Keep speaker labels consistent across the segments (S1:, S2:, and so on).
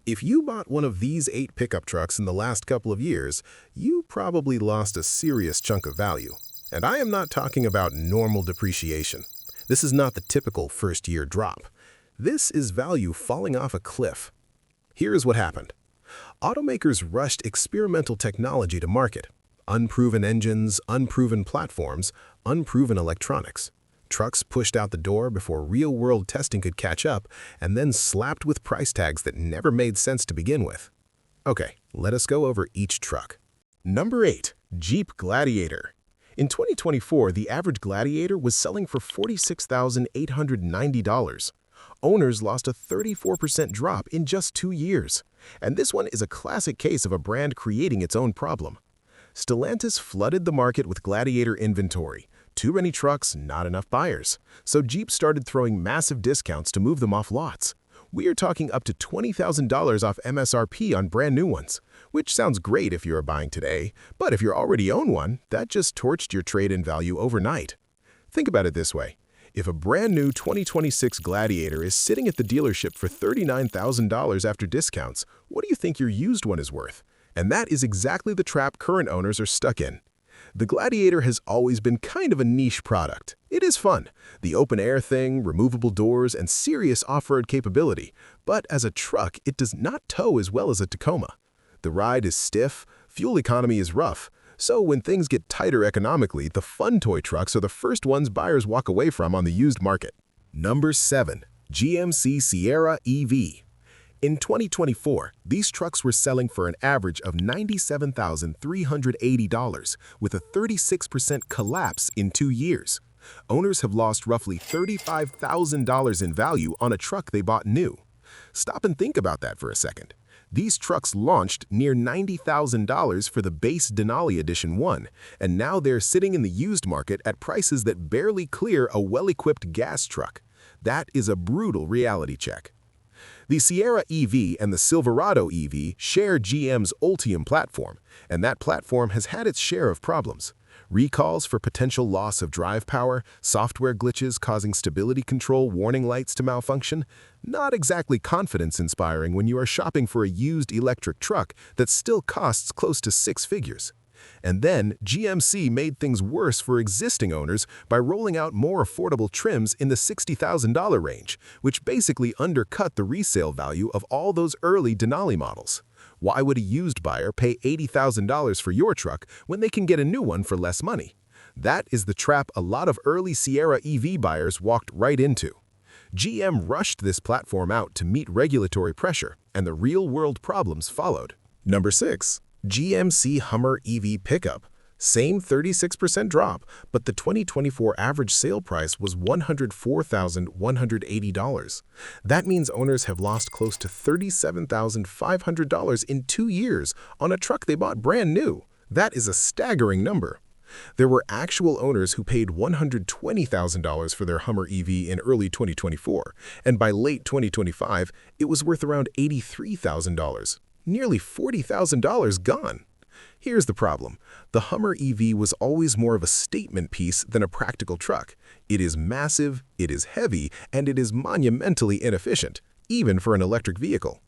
S1: If you bought one of these 8 pickup trucks in the last couple of years, you probably lost a serious chunk of value. And I am not talking about normal depreciation. This is not the typical first-year drop. This is value falling off a cliff. Here's what happened. Automakers rushed experimental technology to market. Unproven engines, unproven platforms, unproven electronics. Trucks pushed out the door before real-world testing could catch up, and then slapped with price tags that never made sense to begin with. Okay, let us go over each truck. Number 8. Jeep Gladiator. In 2024, the average Gladiator was selling for $46,890. Owners lost a 34% drop in just 2 years. And this one is a classic case of a brand creating its own problem. Stellantis flooded the market with Gladiator inventory. Too many trucks, not enough buyers. So Jeep started throwing massive discounts to move them off lots. We are talking up to $20,000 off MSRP on brand new ones, which sounds great if you are buying today, but if you already own one, that just torched your trade-in value overnight. Think about it this way. If a brand new 2026 Gladiator is sitting at the dealership for $39,000 after discounts, what do you think your used one is worth? And that is exactly the trap current owners are stuck in. The Gladiator has always been kind of a niche product. It is fun, the open-air thing, removable doors, and serious off-road capability. But as a truck, it does not tow as well as a Tacoma. The ride is stiff, fuel economy is rough. So when things get tighter economically, the fun toy trucks are the first ones buyers walk away from on the used market. Number 7. GMC Sierra EV. In 2024, these trucks were selling for an average of $97,380, with a 36% collapse in 2 years. Owners have lost roughly $35,000 in value on a truck they bought new. Stop and think about that for a second. These trucks launched near $90,000 for the base Denali Edition 1, and now they're sitting in the used market at prices that barely clear a well-equipped gas truck. That is a brutal reality check. The Sierra EV and the Silverado EV share GM's Ultium platform, and that platform has had its share of problems. Recalls for potential loss of drive power, software glitches causing stability control warning lights to malfunction. Not exactly confidence-inspiring when you are shopping for a used electric truck that still costs close to 6 figures. And then, GMC made things worse for existing owners by rolling out more affordable trims in the $60,000 range, which basically undercut the resale value of all those early Denali models. Why would a used buyer pay $80,000 for your truck when they can get a new one for less money? That is the trap a lot of early Sierra EV buyers walked right into. GM rushed this platform out to meet regulatory pressure, and the real-world problems followed. Number 6. GMC Hummer EV Pickup. Same 36% drop, but the 2024 average sale price was $104,180. That means owners have lost close to $37,500 in 2 years on a truck they bought brand new. That is a staggering number. There were actual owners who paid $120,000 for their Hummer EV in early 2024, and by late 2025, it was worth around $83,000. Nearly $40,000 gone. Here's the problem. The Hummer EV was always more of a statement piece than a practical truck. It is massive, it is heavy, and it is monumentally inefficient, even for an electric vehicle.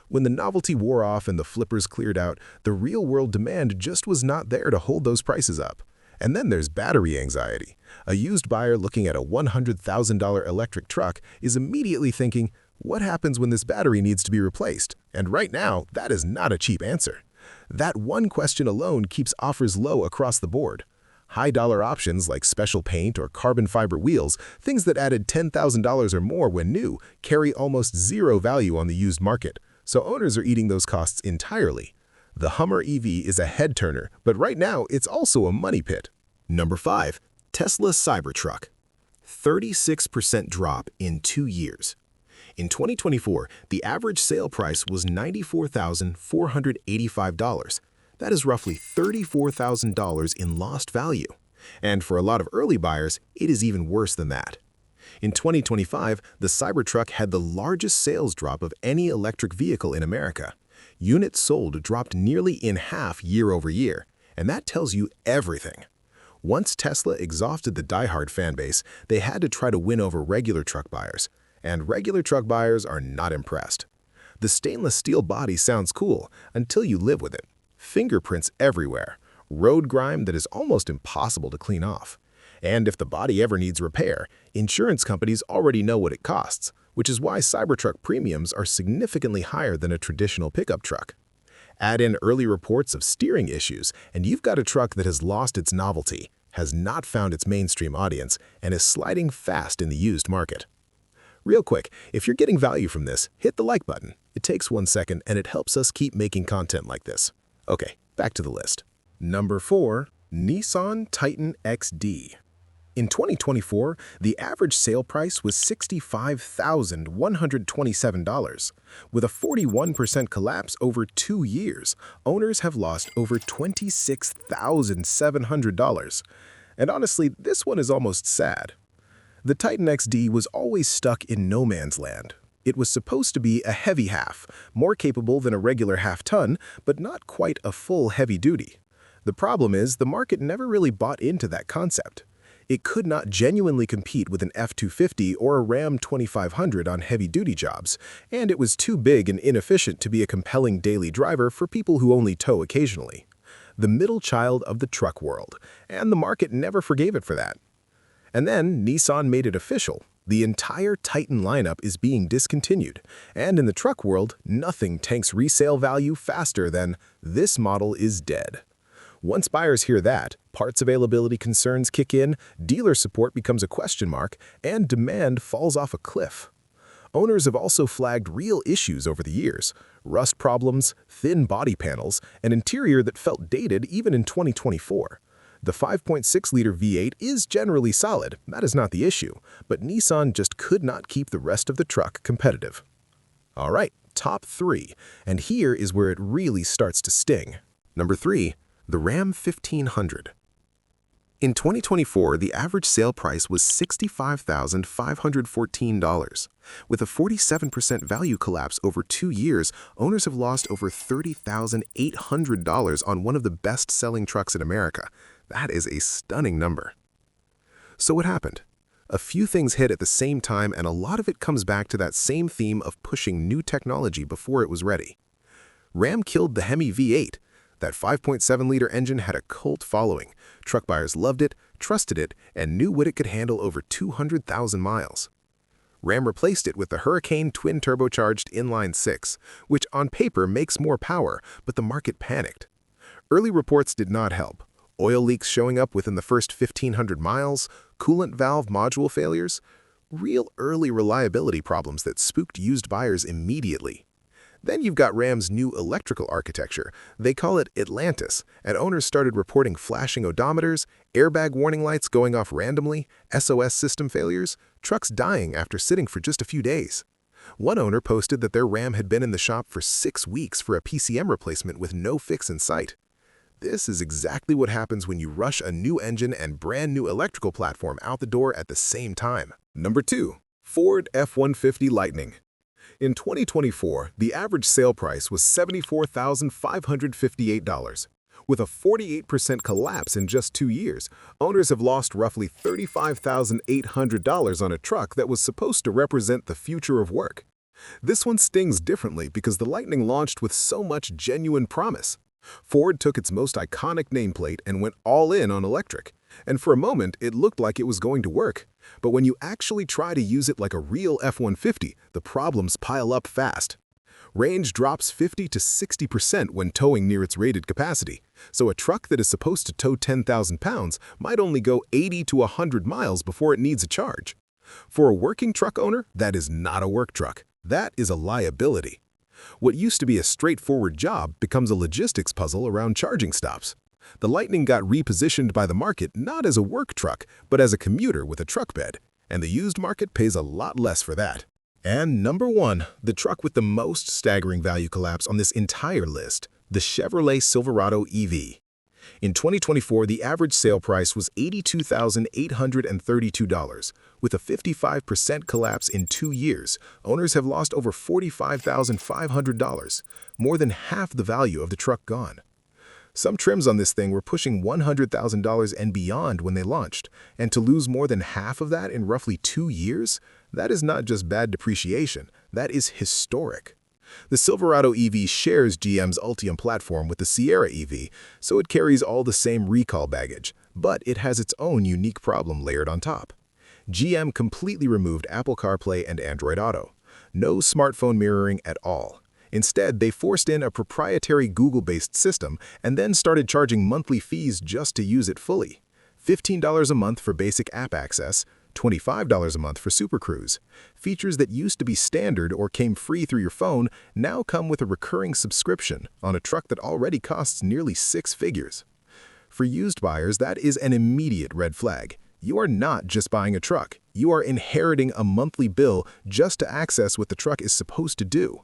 S1: When the novelty wore off and the flippers cleared out, the real-world demand just was not there to hold those prices up. And then there's battery anxiety. A used buyer looking at a $100,000 electric truck is immediately thinking, what happens when this battery needs to be replaced? And right now, that is not a cheap answer. That one question alone keeps offers low across the board. High-dollar options like special paint or carbon fiber wheels, things that added $10,000 or more when new, carry almost zero value on the used market, so owners are eating those costs entirely. The Hummer EV is a head-turner, but right now it's also a money pit. Number 5. Tesla Cybertruck. 36% drop in 2 years. In 2024, the average sale price was $94,485. That is roughly $34,000 in lost value. And for a lot of early buyers, it is even worse than that. In 2025, the Cybertruck had the largest sales drop of any electric vehicle in America. Units sold dropped nearly in half year over year, and that tells you everything. Once Tesla exhausted the diehard fanbase, they had to try to win over regular truck buyers. And regular truck buyers are not impressed. The stainless steel body sounds cool until you live with it. Fingerprints everywhere, road grime that is almost impossible to clean off. And if the body ever needs repair, insurance companies already know what it costs, which is why Cybertruck premiums are significantly higher than a traditional pickup truck. Add in early reports of steering issues, and you've got a truck that has lost its novelty, has not found its mainstream audience, and is sliding fast in the used market. Real quick, if you're getting value from this, hit the like button. It takes 1 second and it helps us keep making content like this. Okay, back to the list. Number 4. Nissan Titan XD. In 2024, the average sale price was $65,127. With a 41% collapse over 2 years, owners have lost over $26,700. And honestly, this one is almost sad. The Titan XD was always stuck in no man's land. It was supposed to be a heavy half, more capable than a regular half-ton, but not quite a full heavy-duty. The problem is the market never really bought into that concept. It could not genuinely compete with an F-250 or a Ram 2500 on heavy-duty jobs, and it was too big and inefficient to be a compelling daily driver for people who only tow occasionally. The middle child of the truck world, and the market never forgave it for that. And then Nissan made it official. The entire Titan lineup is being discontinued, and in the truck world, nothing tanks resale value faster than "this model is dead." Once buyers hear that, parts availability concerns kick in, dealer support becomes a question mark, and demand falls off a cliff. Owners have also flagged real issues over the years: rust problems, thin body panels, an interior that felt dated even in 2024. The 5.6-liter V8 is generally solid, that is not the issue, but Nissan just could not keep the rest of the truck competitive. All right, top 3, and here is where it really starts to sting. Number 3. The Ram 1500. In 2024, the average sale price was $65,514. With a 47% value collapse over 2 years, owners have lost over $30,800 on one of the best-selling trucks in America. That is a stunning number. So what happened? A few things hit at the same time, and a lot of it comes back to that same theme of pushing new technology before it was ready. Ram killed the Hemi V8. That 5.7-liter engine had a cult following. Truck buyers loved it, trusted it, and knew what it could handle over 200,000 miles. Ram replaced it with the Hurricane twin-turbocharged inline-6, which on paper makes more power, but the market panicked. Early reports did not help. Oil leaks showing up within the first 1,500 miles, coolant valve module failures, real early reliability problems that spooked used buyers immediately. Then you've got Ram's new electrical architecture. They call it Atlantis, and owners started reporting flashing odometers, airbag warning lights going off randomly, SOS system failures, trucks dying after sitting for just a few days. One owner posted that their Ram had been in the shop for 6 weeks for a PCM replacement with no fix in sight. This is exactly what happens when you rush a new engine and brand new electrical platform out the door at the same time. Number 2. Ford F-150 Lightning. In 2024, the average sale price was $74,558. With a 48% collapse in just 2 years, owners have lost roughly $35,800 on a truck that was supposed to represent the future of work. This one stings differently because the Lightning launched with so much genuine promise. Ford took its most iconic nameplate and went all in on electric. And for a moment, it looked like it was going to work. But when you actually try to use it like a real F-150, the problems pile up fast. Range drops 50 to 60% when towing near its rated capacity. So a truck that is supposed to tow 10,000 pounds might only go 80 to 100 miles before it needs a charge. For a working truck owner, that is not a work truck. That is a liability. What used to be a straightforward job becomes a logistics puzzle around charging stops. The Lightning got repositioned by the market not as a work truck, but as a commuter with a truck bed, and the used market pays a lot less for that. And number 1, the truck with the most staggering value collapse on this entire list, the Chevrolet Silverado EV. In 2024, the average sale price was $82,832. With a 55% collapse in 2 years, owners have lost over $45,500, more than half the value of the truck gone. Some trims on this thing were pushing $100,000 and beyond when they launched, and to lose more than half of that in roughly 2 years, that is not just bad depreciation, that is historic. The Silverado EV shares GM's Ultium platform with the Sierra EV, so it carries all the same recall baggage, but it has its own unique problem layered on top. GM completely removed Apple CarPlay and Android Auto. No smartphone mirroring at all. Instead, they forced in a proprietary Google-based system and then started charging monthly fees just to use it fully. $15 a month for basic app access, $25 a month for Super Cruise. Features that used to be standard or came free through your phone now come with a recurring subscription on a truck that already costs nearly 6 figures. For used buyers, that is an immediate red flag. You are not just buying a truck. You are inheriting a monthly bill just to access what the truck is supposed to do.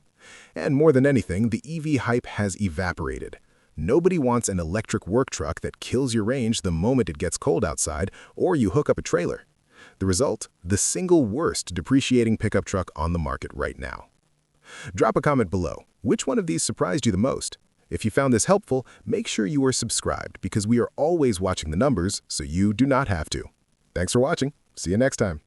S1: And more than anything, the EV hype has evaporated. Nobody wants an electric work truck that kills your range the moment it gets cold outside or you hook up a trailer. The result? The single worst depreciating pickup truck on the market right now. Drop a comment below. Which one of these surprised you the most? If you found this helpful, make sure you are subscribed because we are always watching the numbers so you do not have to. Thanks for watching. See you next time.